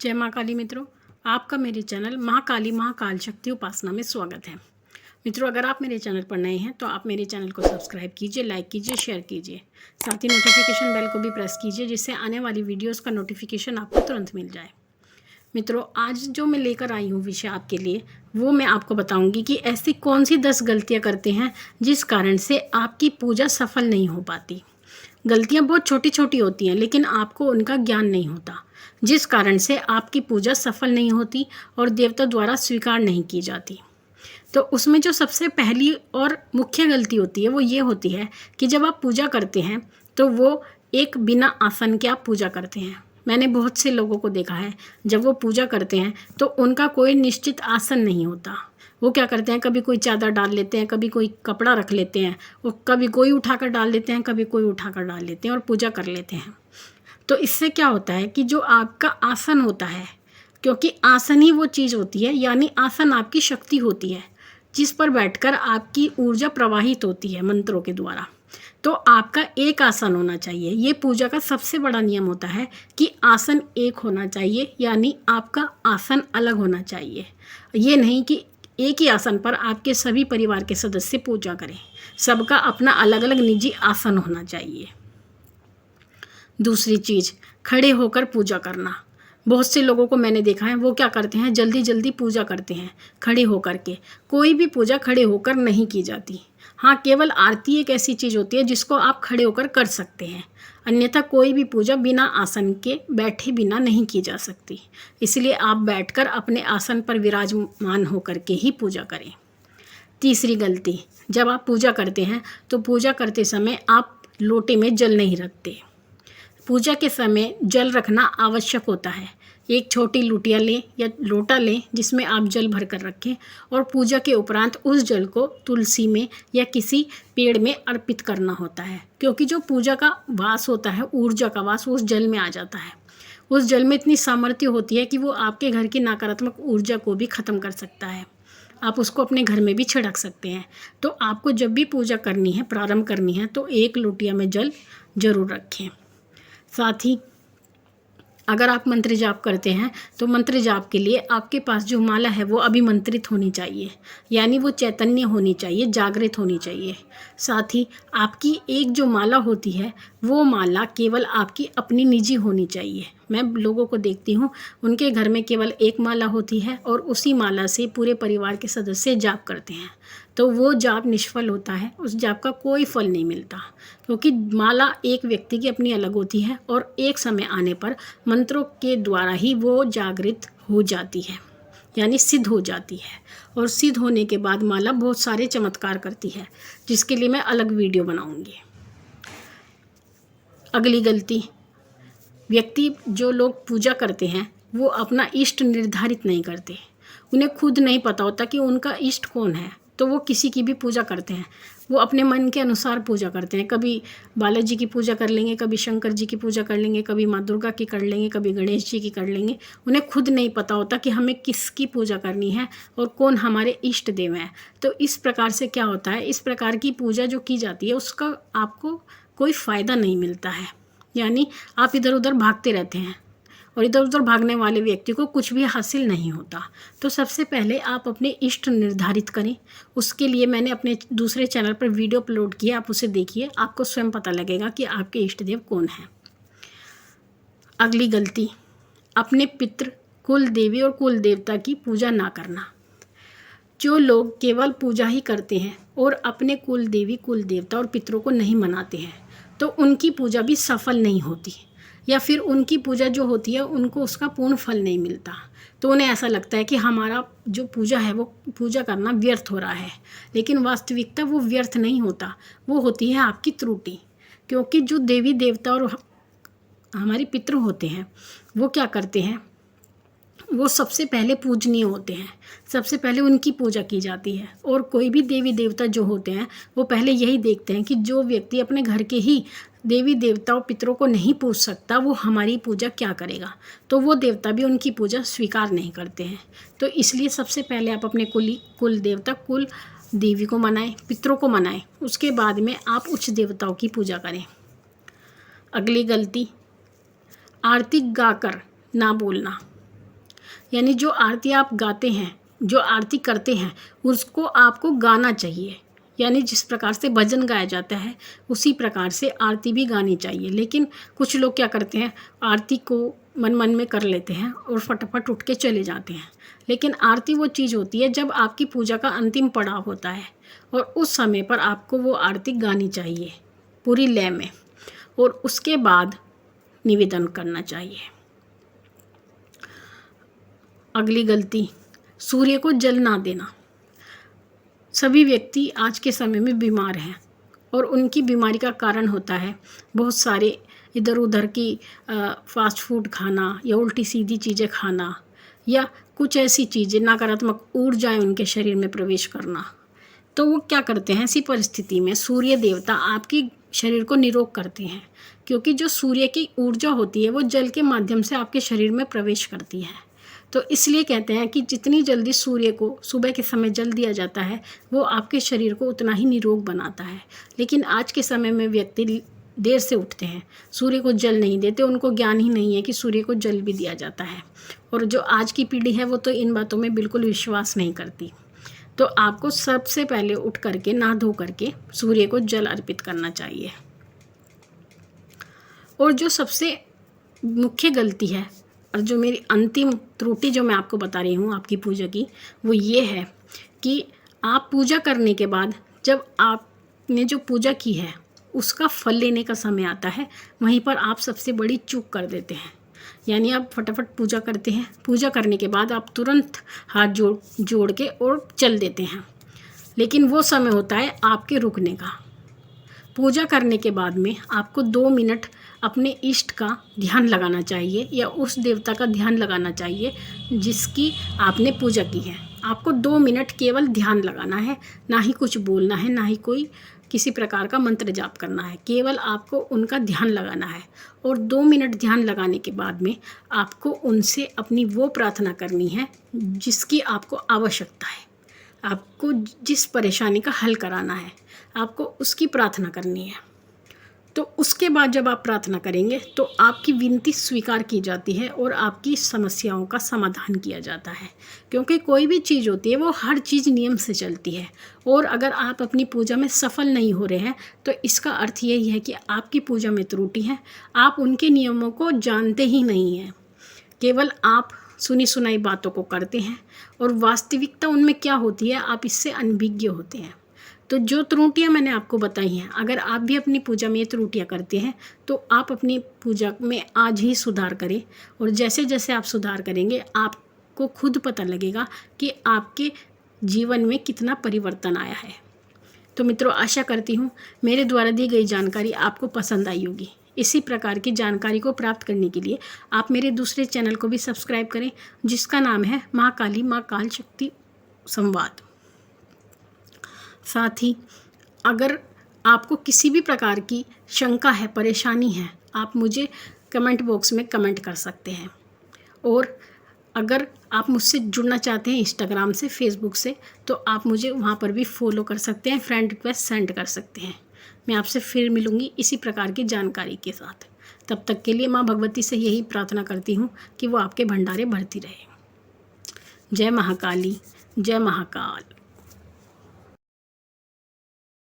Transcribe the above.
जय माँ काली मित्रों, आपका मेरे चैनल महाकाली महाकाल शक्ति उपासना में स्वागत है। मित्रों, अगर आप मेरे चैनल पर नए हैं तो आप मेरे चैनल को सब्सक्राइब कीजिए, लाइक कीजिए, शेयर कीजिए। साथ ही नोटिफिकेशन बेल को भी प्रेस कीजिए जिससे आने वाली वीडियोस का नोटिफिकेशन आपको तुरंत मिल जाए। मित्रों, आज जो मैं लेकर आई हूँ विषय आपके लिए, वो मैं आपको बताऊँगी कि ऐसी कौन सी 10 गलतियाँ करते हैं जिस कारण से आपकी पूजा सफल नहीं हो पाती। गलतियाँ बहुत छोटी छोटी होती हैं लेकिन आपको उनका ज्ञान नहीं होता, जिस कारण से आपकी पूजा सफल नहीं होती और देवता द्वारा स्वीकार नहीं की जाती। तो उसमें जो सबसे पहली और मुख्य गलती होती है वो ये होती है कि जब आप पूजा करते हैं तो वो एक बिना आसन के आप पूजा करते हैं। मैंने बहुत से लोगों को देखा है, जब वो पूजा करते हैं तो उनका कोई निश्चित आसन नहीं होता। वो क्या करते हैं, कभी कोई चादर डाल लेते हैं, कभी कोई कपड़ा रख लेते हैं, और कभी कोई उठाकर डाल देते हैं, कभी कोई उठाकर डाल लेते हैं और पूजा कर लेते हैं। तो इससे क्या होता है कि जो आपका आसन होता है, क्योंकि आसन ही वो चीज़ होती है, यानी आसन आपकी शक्ति होती है जिस पर बैठकर आपकी ऊर्जा प्रवाहित होती है मंत्रों के द्वारा। तो आपका एक आसन होना चाहिए। ये पूजा का सबसे बड़ा नियम होता है कि आसन एक होना चाहिए, यानी आपका आसन अलग होना चाहिए। ये नहीं कि एक ही आसन पर आपके सभी परिवार के सदस्य पूजा करें। सबका अपना अलग अलग निजी आसन होना चाहिए। दूसरी चीज़, खड़े होकर पूजा करना। बहुत से लोगों को मैंने देखा है, वो क्या करते हैं, जल्दी जल्दी पूजा करते हैं खड़े होकर के। कोई भी पूजा खड़े होकर नहीं की जाती। हाँ, केवल आरती एक ऐसी चीज़ होती है जिसको आप खड़े होकर कर सकते हैं, अन्यथा कोई भी पूजा बिना आसन के बैठे बिना नहीं की जा सकती। इसलिए आप बैठकर अपने आसन पर विराजमान होकर के ही पूजा करें। तीसरी गलती, जब आप पूजा करते हैं तो पूजा करते समय आप लोटे में जल नहीं रखते। पूजा के समय जल रखना आवश्यक होता है। एक छोटी लुटिया लें या लोटा लें जिसमें आप जल भर कर रखें, और पूजा के उपरांत उस जल को तुलसी में या किसी पेड़ में अर्पित करना होता है, क्योंकि जो पूजा का वास होता है, ऊर्जा का वास, उस जल में आ जाता है। उस जल में इतनी सामर्थ्य होती है कि वो आपके घर की नकारात्मक ऊर्जा को भी ख़त्म कर सकता है। आप उसको अपने घर में भी छिड़क सकते हैं। तो आपको जब भी पूजा करनी है, प्रारंभ करनी है, तो एक लोटिया में जल ज़रूर रखें। साथ ही अगर आप मंत्र जाप करते हैं तो मंत्र जाप के लिए आपके पास जो माला है वो अभिमंत्रित होनी चाहिए, यानी वो चैतन्य होनी चाहिए, जागृत होनी चाहिए। साथ ही आपकी एक जो माला होती है वो माला केवल आपकी अपनी निजी होनी चाहिए। मैं लोगों को देखती हूँ, उनके घर में केवल एक माला होती है और उसी माला से पूरे परिवार के सदस्य जाप करते हैं, तो वो जाप निष्फल होता है, उस जाप का कोई फल नहीं मिलता। क्योंकि माला एक व्यक्ति की अपनी अलग होती है और एक समय आने पर मंत्रों के द्वारा ही वो जागृत हो जाती है, यानी सिद्ध हो जाती है। और सिद्ध होने के बाद माला बहुत सारे चमत्कार करती है, जिसके लिए मैं अलग वीडियो बनाऊंगी। अगली गलती, व्यक्ति जो लोग पूजा करते हैं वो अपना इष्ट निर्धारित नहीं करते। उन्हें खुद नहीं पता होता कि उनका इष्ट कौन है, तो वो किसी की भी पूजा करते हैं। वो अपने मन के अनुसार पूजा करते हैं। कभी बालाजी की पूजा कर लेंगे, कभी शंकर जी की पूजा कर लेंगे, कभी माँ दुर्गा की कर लेंगे, कभी गणेश जी की कर लेंगे। उन्हें खुद नहीं पता होता कि हमें किसकी पूजा करनी है और कौन हमारे इष्ट देव हैं। तो इस प्रकार से क्या होता है, इस प्रकार की पूजा जो की जाती है उसका आपको कोई फ़ायदा नहीं मिलता है, यानी आप इधर उधर भागते रहते हैं और इधर उधर भागने वाले व्यक्ति को कुछ भी हासिल नहीं होता। तो सबसे पहले आप अपने इष्ट निर्धारित करें। उसके लिए मैंने अपने दूसरे चैनल पर वीडियो अपलोड किया, आप उसे देखिए, आपको स्वयं पता लगेगा कि आपके इष्ट देव कौन हैं। अगली गलती, अपने पितृ, कुल देवी और कुल देवता की पूजा ना करना। जो लोग केवल पूजा ही करते हैं और अपने कुल देवी, कुल देवता और पितरों को नहीं मनाते हैं, तो उनकी पूजा भी सफल नहीं होती, या फिर उनकी पूजा जो होती है उनको उसका पूर्ण फल नहीं मिलता। तो उन्हें ऐसा लगता है कि हमारा जो पूजा है वो पूजा करना व्यर्थ हो रहा है, लेकिन वास्तविकता वो व्यर्थ नहीं होता, वो होती है आपकी त्रुटि। क्योंकि जो देवी देवता और हमारे पितृ होते हैं वो क्या करते हैं, वो सबसे पहले पूजनीय होते हैं, सबसे पहले उनकी पूजा की जाती है। और कोई भी देवी देवता जो होते हैं वो पहले यही देखते हैं कि जो व्यक्ति अपने घर के ही देवी देवता और पितरों को नहीं पूज सकता वो हमारी पूजा क्या करेगा, तो वो देवता भी उनकी पूजा स्वीकार नहीं करते हैं। तो इसलिए सबसे पहले आप अपने कुल देवता, कुल देवी को मनाएं, पितरों को मनाएं, उसके बाद में आप उच्च देवताओं की पूजा करें। अगली गलती, आरती गाकर ना बोलना। यानी जो आरती आप गाते हैं, जो आरती करते हैं, उसको आपको गाना चाहिए। यानी जिस प्रकार से भजन गाया जाता है उसी प्रकार से आरती भी गानी चाहिए। लेकिन कुछ लोग क्या करते हैं, आरती को मन मन में कर लेते हैं और फटाफट उठ के चले जाते हैं। लेकिन आरती वो चीज़ होती है जब आपकी पूजा का अंतिम पड़ाव होता है, और उस समय पर आपको वो आरती गानी चाहिए पूरी लय में, और उसके बाद निवेदन करना चाहिए। अगली गलती, सूर्य को जल ना देना। सभी व्यक्ति आज के समय में बीमार हैं, और उनकी बीमारी का कारण होता है बहुत सारे इधर उधर की फास्ट फूड खाना, या उल्टी सीधी चीज़ें खाना, या कुछ ऐसी चीज़ें नकारात्मक ऊर्जाएं उनके शरीर में प्रवेश करना। तो वो क्या करते हैं, ऐसी परिस्थिति में सूर्य देवता आपकी शरीर को निरोग करते हैं, क्योंकि जो सूर्य की ऊर्जा होती है वो जल के माध्यम से आपके शरीर में प्रवेश करती है। तो इसलिए कहते हैं कि जितनी जल्दी सूर्य को सुबह के समय जल दिया जाता है वो आपके शरीर को उतना ही निरोग बनाता है। लेकिन आज के समय में व्यक्ति देर से उठते हैं, सूर्य को जल नहीं देते, उनको ज्ञान ही नहीं है कि सूर्य को जल भी दिया जाता है। और जो आज की पीढ़ी है वो तो इन बातों में बिल्कुल विश्वास नहीं करती। तो आपको सबसे पहले उठ करके नहा धो करके सूर्य को जल अर्पित करना चाहिए। और जो सबसे मुख्य गलती है, और जो मेरी अंतिम त्रुटि जो मैं आपको बता रही हूँ आपकी पूजा की, वो ये है कि आप पूजा करने के बाद जब आपने जो पूजा की है उसका फल लेने का समय आता है, वहीं पर आप सबसे बड़ी चूक कर देते हैं। यानी आप फटाफट पूजा करते हैं, पूजा करने के बाद आप तुरंत हाथ जोड़ के और चल देते हैं। लेकिन वो समय होता है आपके रुकने का। पूजा करने के बाद में आपको 2 मिनट अपने इष्ट का ध्यान लगाना चाहिए, या उस देवता का ध्यान लगाना चाहिए जिसकी आपने पूजा की है। आपको 2 मिनट केवल ध्यान लगाना है, ना ही कुछ बोलना है, ना ही कोई किसी प्रकार का मंत्र जाप करना है, केवल आपको उनका ध्यान लगाना है। और 2 मिनट ध्यान लगाने के बाद में आपको उनसे अपनी वो प्रार्थना करनी है जिसकी आपको आवश्यकता है, आपको जिस परेशानी का हल कराना है, आपको उसकी प्रार्थना करनी है। तो उसके बाद जब आप प्रार्थना करेंगे तो आपकी विनती स्वीकार की जाती है और आपकी समस्याओं का समाधान किया जाता है। क्योंकि कोई भी चीज़ होती है वो हर चीज़ नियम से चलती है, और अगर आप अपनी पूजा में सफल नहीं हो रहे हैं तो इसका अर्थ यही है कि आपकी पूजा में त्रुटि है, आप उनके नियमों को जानते ही नहीं हैं। केवल आप सुनी सुनाई बातों को करते हैं, और वास्तविकता उनमें क्या होती है आप इससे अनभिज्ञ होते हैं। तो जो त्रुटियां मैंने आपको बताई हैं, अगर आप भी अपनी पूजा में ये त्रुटियां करते हैं तो आप अपनी पूजा में आज ही सुधार करें, और जैसे जैसे आप सुधार करेंगे आपको खुद पता लगेगा कि आपके जीवन में कितना परिवर्तन आया है। तो मित्रों, आशा करती हूँ मेरे द्वारा दी गई जानकारी आपको पसंद आई होगी। इसी प्रकार की जानकारी को प्राप्त करने के लिए आप मेरे दूसरे चैनल को भी सब्सक्राइब करें, जिसका नाम है महाकाली माँ काल शक्ति संवाद। साथ ही अगर आपको किसी भी प्रकार की शंका है, परेशानी है, आप मुझे कमेंट बॉक्स में कमेंट कर सकते हैं। और अगर आप मुझसे जुड़ना चाहते हैं इंस्टाग्राम से, फेसबुक से, तो आप मुझे वहाँ पर भी फॉलो कर सकते हैं, फ्रेंड रिक्वेस्ट सेंड कर सकते हैं। मैं आपसे फिर मिलूँगी इसी प्रकार की जानकारी के साथ। तब तक के लिए माँ भगवती से यही प्रार्थना करती हूँ कि वो आपके भंडारे भरती रहे। जय महाकाली, जय महाकाल।